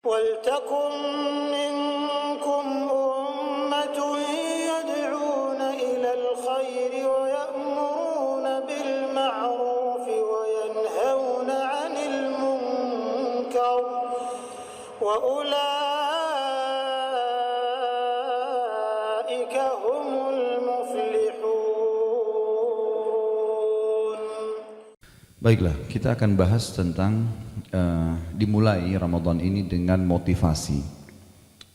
ولتكن منكم أمة يدعون إلى الخير ويأمرون بالمعروف وينهون عن المنكر وأولئك هم المفلحون. Baiklah, kita akan bahas tentang dimulai Ramadan ini dengan motivasi.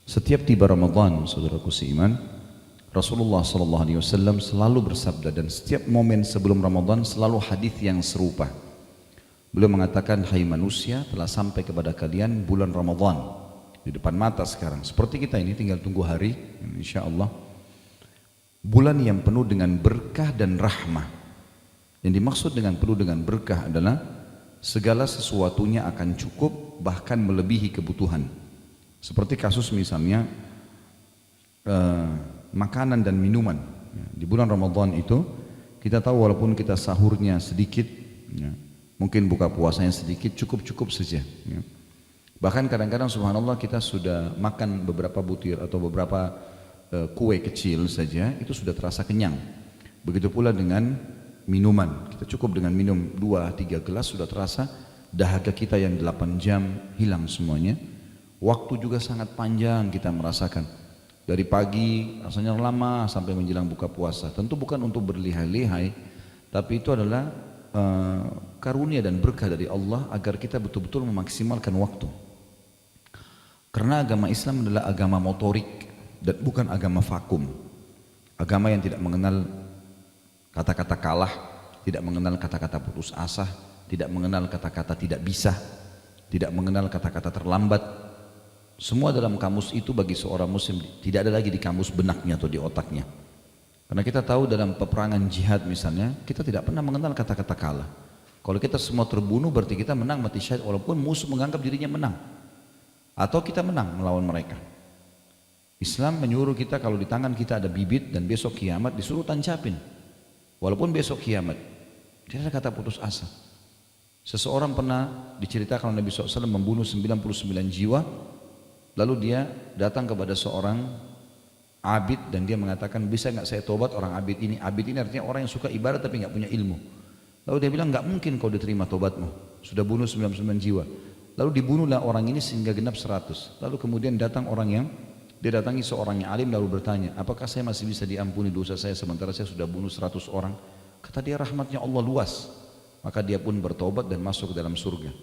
Setiap tiba Ramadan, saudaraku seiman, Rasulullah SAW selalu bersabda, dan setiap momen sebelum Ramadan selalu hadis yang serupa. Beliau mengatakan, hai manusia, telah sampai kepada kalian bulan Ramadan di depan mata sekarang. Seperti kita ini tinggal tunggu hari, insya Allah. Bulan yang penuh dengan berkah dan rahmah. Yang dimaksud dengan penuh dengan berkah adalah segala sesuatunya akan cukup, bahkan melebihi kebutuhan. Seperti kasus misalnya makanan dan minuman. Di bulan Ramadan itu kita tahu walaupun kita sahurnya sedikit, mungkin buka puasanya sedikit, cukup-cukup saja. Bahkan kadang-kadang subhanallah kita sudah makan beberapa butir atau beberapa kue kecil saja, itu sudah terasa kenyang. Begitu pula dengan minuman, kita cukup dengan minum 2-3 gelas sudah terasa dahaga kita yang 8 jam hilang semuanya. Waktu juga sangat panjang kita merasakan, dari pagi rasanya lama sampai menjelang buka puasa. Tentu bukan untuk berlihai-lihai, tapi itu adalah karunia dan berkah dari Allah agar kita betul-betul memaksimalkan waktu. Karena agama Islam adalah agama motorik dan bukan agama vakum. Agama yang tidak mengenal kata-kata kalah, tidak mengenal kata-kata putus asa, tidak mengenal kata-kata tidak bisa, tidak mengenal kata-kata terlambat. Semua dalam kamus itu bagi seorang muslim tidak ada lagi di kamus benaknya atau di otaknya. Karena kita tahu dalam peperangan jihad misalnya, kita tidak pernah mengenal kata-kata kalah. Kalau kita semua terbunuh berarti kita menang mati syahid, walaupun musuh menganggap dirinya menang. Atau kita menang melawan mereka. Islam menyuruh kita kalau di tangan kita ada bibit dan besok kiamat disuruh tancapin. Walaupun besok kiamat, tidak ada kata putus asa. Seseorang pernah diceritakan Nabi SAW membunuh 99 jiwa, lalu dia datang kepada seorang abid dan dia mengatakan, bisa nggak saya tobat orang abid ini? Abid ini artinya orang yang suka ibadah tapi nggak punya ilmu. Lalu dia bilang, nggak mungkin kau diterima tobatmu, sudah bunuh 99 jiwa. Lalu dibunuhlah orang ini sehingga genap 100. Lalu kemudian datang orang yang dia datangi seorang yang alim lalu bertanya, apakah saya masih bisa diampuni dosa saya sementara saya sudah bunuh 100 orang? Kata dia, rahmatnya Allah luas. Maka dia pun bertobat dan masuk ke dalam surga.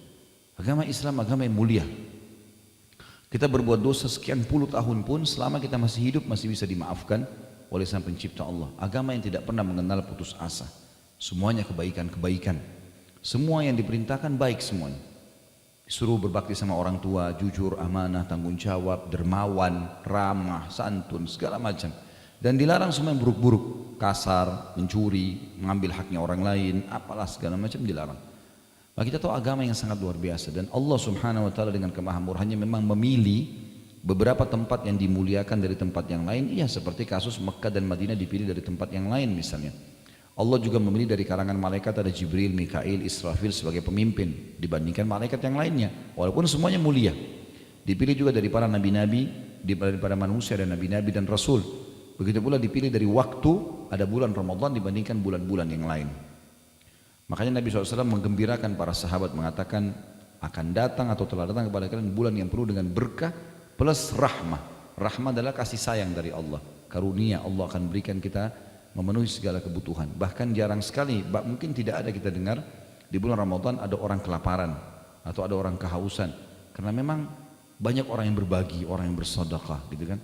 Agama Islam agama yang mulia. Kita berbuat dosa sekian puluh tahun pun selama kita masih hidup masih bisa dimaafkan oleh Sang Pencipta Allah. Agama yang tidak pernah mengenal putus asa. Semuanya kebaikan-kebaikan. Semua yang diperintahkan baik semuanya. Disuruh berbakti sama orang tua, jujur, amanah, tanggung jawab, dermawan, ramah, santun, segala macam. Dan dilarang semua yang buruk-buruk, kasar, mencuri, mengambil haknya orang lain, apalah segala macam dilarang. Maka kita tahu agama yang sangat luar biasa. Dan Allah Subhanahu Wa Taala dengan kemahamurahannya memang memilih beberapa tempat yang dimuliakan dari tempat yang lain. Iya, seperti kasus Mekah dan Madinah dipilih dari tempat yang lain misalnya. Allah juga memilih dari kalangan malaikat ada Jibril, Mikail, Israfil sebagai pemimpin dibandingkan malaikat yang lainnya. Walaupun semuanya mulia. Dipilih juga dari para nabi-nabi, daripada manusia dan nabi-nabi dan rasul. Begitu pula dipilih dari waktu, ada bulan Ramadan dibandingkan bulan-bulan yang lain. Makanya Nabi SAW menggembirakan para sahabat mengatakan akan datang atau telah datang kepada kalian bulan yang penuh dengan berkah plus rahmah. Rahmah adalah kasih sayang dari Allah. Karunia Allah akan berikan kita memenuhi segala kebutuhan. Bahkan jarang sekali, mungkin tidak ada kita dengar di bulan Ramadan ada orang kelaparan atau ada orang kehausan. Karena memang banyak orang yang berbagi, orang yang bersedekah gitu kan.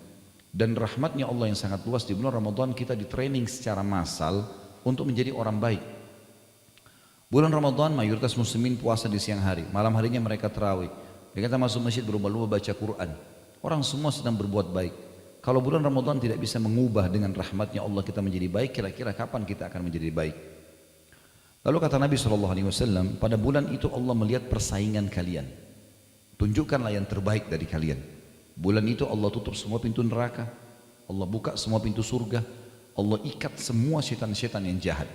Dan rahmatnya Allah yang sangat luas di bulan Ramadan kita di training secara massal untuk menjadi orang baik. Bulan Ramadan mayoritas muslimin puasa di siang hari, malam harinya mereka tarawih. Mereka masuk masjid berlomba-lomba baca Quran. Orang semua sedang berbuat baik. Kalau bulan Ramadan tidak bisa mengubah dengan rahmatnya Allah kita menjadi baik, kira-kira kapan kita akan menjadi baik? Lalu kata Nabi SAW, pada bulan itu Allah melihat persaingan kalian. Tunjukkanlah yang terbaik dari kalian. Bulan itu Allah tutup semua pintu neraka, Allah buka semua pintu surga, Allah ikat semua setan-setan yang jahat.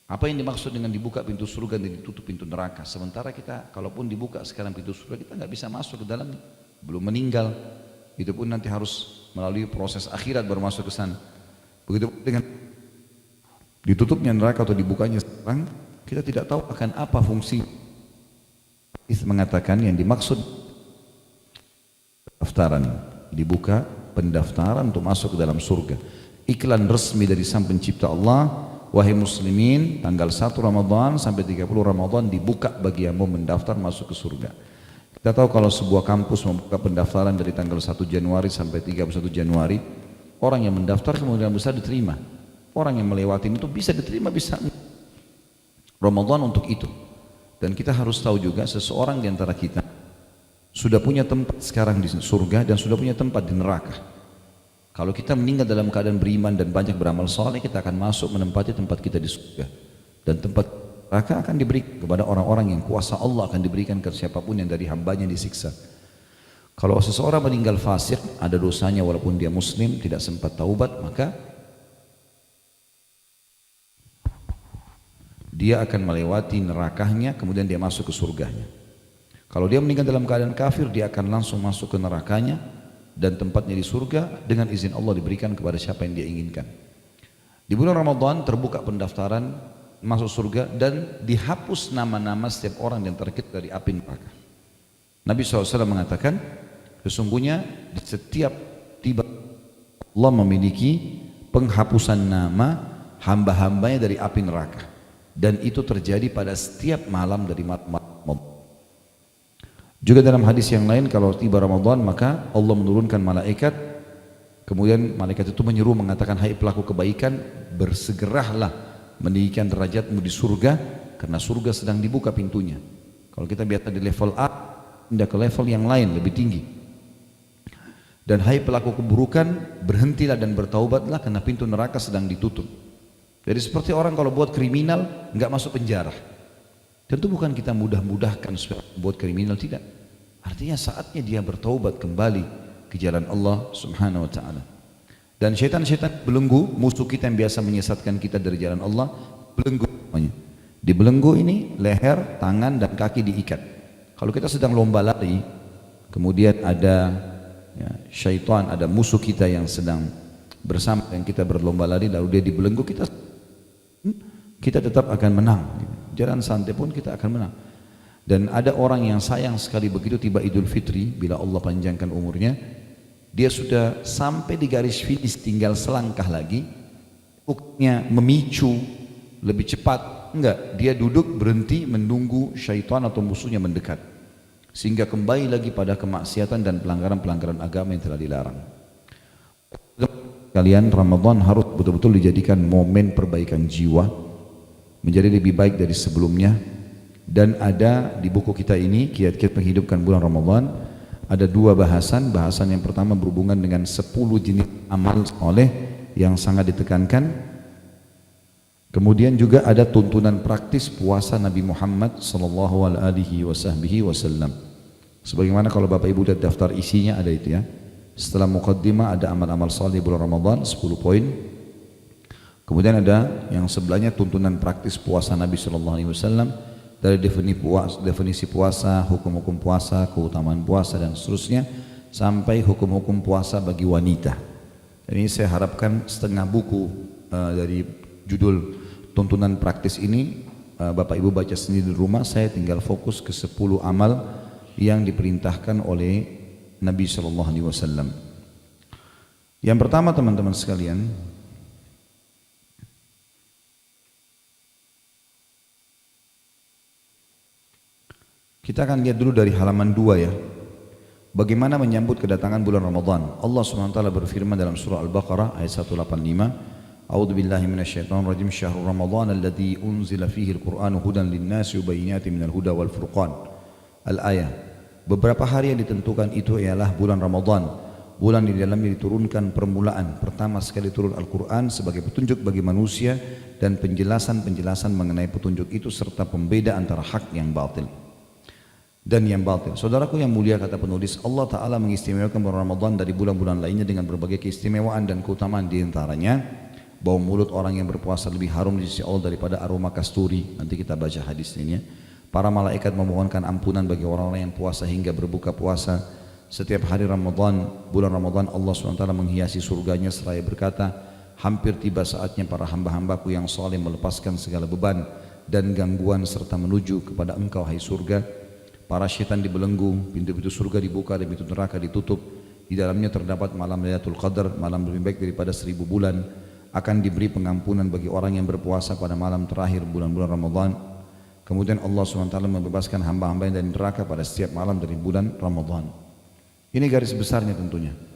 Apa yang dimaksud dengan dibuka pintu surga dan ditutup pintu neraka? Sementara kita kalaupun dibuka sekarang pintu surga kita nggak bisa masuk ke dalamnya. belum meninggal. Itu pun nanti harus melalui proses akhirat baru masuk ke sana. Begitu dengan ditutupnya neraka atau dibukanya sekarang, kita tidak tahu akan apa fungsi. Hadis mengatakan yang dimaksud pendaftaran, dibuka pendaftaran untuk masuk ke dalam surga. Iklan resmi dari Sang Pencipta Allah, wahai muslimin, tanggal 1 Ramadan sampai 30 Ramadan dibuka bagi yang mau mendaftar masuk ke surga. Kita tahu kalau sebuah kampus membuka pendaftaran dari tanggal 1 Januari sampai 31 Januari, orang yang mendaftar kemungkinan besar diterima. Orang yang melewati itu bisa diterima, bisa. Ramadan untuk itu. Dan kita harus tahu juga seseorang di antara kita sudah punya tempat sekarang di surga dan sudah punya tempat di neraka. Kalau kita meninggal dalam keadaan beriman dan banyak beramal saleh, kita akan masuk menempati tempat kita di surga. Dan tempat neraka akan diberikan kepada orang-orang yang kuasa Allah akan diberikan ke siapapun yang dari hambanya disiksa. Kalau seseorang meninggal fasik, ada dosanya walaupun dia muslim, tidak sempat taubat, maka dia akan melewati nerakanya, kemudian dia masuk ke surganya. Kalau dia meninggal dalam keadaan kafir, dia akan langsung masuk ke nerakanya, dan tempatnya di surga dengan izin Allah diberikan kepada siapa yang dia inginkan. Di bulan Ramadan terbuka pendaftaran masuk surga dan dihapus nama-nama setiap orang yang terkait dari api neraka. Nabi SAW mengatakan, sesungguhnya di setiap tiba Allah memiliki penghapusan nama hamba-hambanya dari api neraka. Dan itu terjadi pada setiap malam dari malam. Juga dalam hadis yang lain, kalau tiba Ramadan maka Allah menurunkan malaikat, kemudian malaikat itu menyeru mengatakan, hai pelaku kebaikan, bersegeralah meninggikan derajatmu di surga, karena surga sedang dibuka pintunya. Kalau kita biasa di level A, pindah ke level yang lain lebih tinggi. Dan hai pelaku keburukan, berhentilah dan bertaubatlah karena pintu neraka sedang ditutup. Jadi seperti orang kalau buat kriminal nggak masuk penjara. Tentu bukan kita mudah-mudahkan supaya buat kriminal, tidak. Artinya saatnya dia bertaubat kembali ke jalan Allah Subhanahu wa taala. Dan syaitan-syaitan belenggu, musuh kita yang biasa menyesatkan kita dari jalan Allah, belenggu namanya. Di belenggu ini leher, tangan dan kaki diikat. Kalau kita sedang lomba lari, kemudian ada syaitan, ada musuh kita yang sedang bersama dengan kita berlomba lari, lalu dia dibelenggu, kita tetap akan menang. Jalan santai pun kita akan menang. Dan ada orang yang sayang sekali begitu tiba Idul Fitri, bila Allah panjangkan umurnya, dia sudah sampai di garis finish, tinggal selangkah lagi, bukannya memicu lebih cepat, enggak, dia duduk berhenti menunggu syaitan atau musuhnya mendekat, sehingga kembali lagi pada kemaksiatan dan pelanggaran-pelanggaran agama yang telah dilarang. Kalian, Ramadan harus betul-betul dijadikan momen perbaikan jiwa, menjadi lebih baik dari sebelumnya. Dan ada di buku kita ini, kiat-kiat menghidupkan bulan Ramadan, ada dua bahasan. Bahasan yang pertama berhubungan dengan 10 jenis amal soleh yang sangat ditekankan. Kemudian juga ada tuntunan praktis puasa Nabi Muhammad SAW. Sebagaimana kalau Bapak Ibu lihat daftar isinya ada itu ya. Setelah muqaddimah ada amal-amal saleh bulan Ramadan 10 poin. Kemudian ada yang sebelahnya tuntunan praktis puasa Nabi SAW, dari definisi puasa, hukum-hukum puasa, keutamaan puasa dan seterusnya, sampai hukum-hukum puasa bagi wanita. Ini saya harapkan setengah buku dari judul tuntunan praktis ini Bapak Ibu baca sendiri di rumah. Saya tinggal fokus ke 10 amal yang diperintahkan oleh Nabi SAW. Yang pertama teman-teman sekalian, kita akan lihat dulu dari halaman 2 ya. Bagaimana menyambut kedatangan bulan Ramadan. Allah SWT berfirman dalam surah Al-Baqarah ayat 185. A'udzu billahi minasyaitonir rajim. Syahrul Ramadan alladzi unzila fihi al-Qur'anu hudan lin-nasi wa bayyinatin minal huda wal furqan. Al-ayah. Beberapa hari yang ditentukan itu ialah bulan Ramadan, bulan di dalamnya diturunkan permulaan pertama sekali turun Al-Quran sebagai petunjuk bagi manusia dan penjelasan-penjelasan mengenai petunjuk itu serta pembeda antara hak yang batil dan yang batil. Saudaraku yang mulia, kata penulis, Allah Ta'ala mengistimewakan bulan Ramadan dari bulan-bulan lainnya dengan berbagai keistimewaan dan keutamaan. Di antaranya bau mulut orang yang berpuasa lebih harum di sisi Allah daripada aroma kasturi. Nanti kita baca hadis ini ya. Para malaikat memohonkan ampunan bagi orang-orang yang puasa hingga berbuka puasa. setiap hari Ramadan, bulan Ramadan Allah SWT menghiasi surganya seraya berkata, hampir tiba saatnya para hamba-hambaku yang saleh melepaskan segala beban dan gangguan serta menuju kepada engkau hai surga. Para syaitan dibelenggu, pintu-pintu surga dibuka dan pintu neraka ditutup. Di dalamnya terdapat malam Lailatul Qadar, malam lebih baik daripada 1000 bulan. Akan diberi pengampunan bagi orang yang berpuasa pada malam terakhir bulan-bulan Ramadan. Kemudian Allah SWT membebaskan hamba-hamba yang dari neraka pada setiap malam dari bulan Ramadan. Ini garis besarnya tentunya.